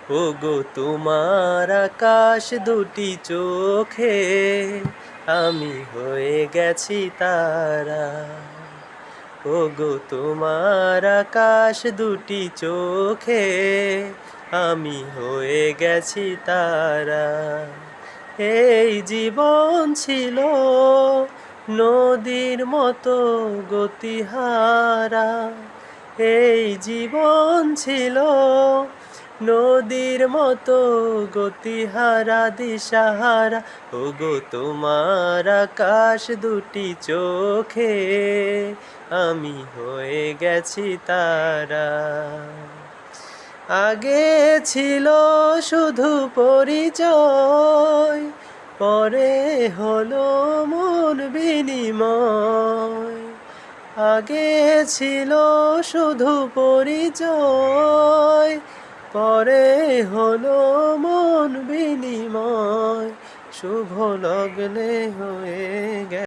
ওগো তোমার আকাশ দুটি চোখে আমি হয়ে গেছি তারা। ওগো তোমার আকাশ দুটি চোখে আমি হয়ে গেছি তারা। এই জীবন ছিল নদীর মতো গতিহারা, এই জীবন ছিল নদীর মতো গতিহারা দিশাহারা। ওগো তোমার আকাশ দুটি চোখে আমি হয়ে গেছি তারা। আগে ছিল শুধু পরিচয়, পরে হলো মন বিনিময়। আগে ছিল শুধু পরিচয়, পরে হলো মন বিনিময়। শুভ লগ্নে হয়ে গেছে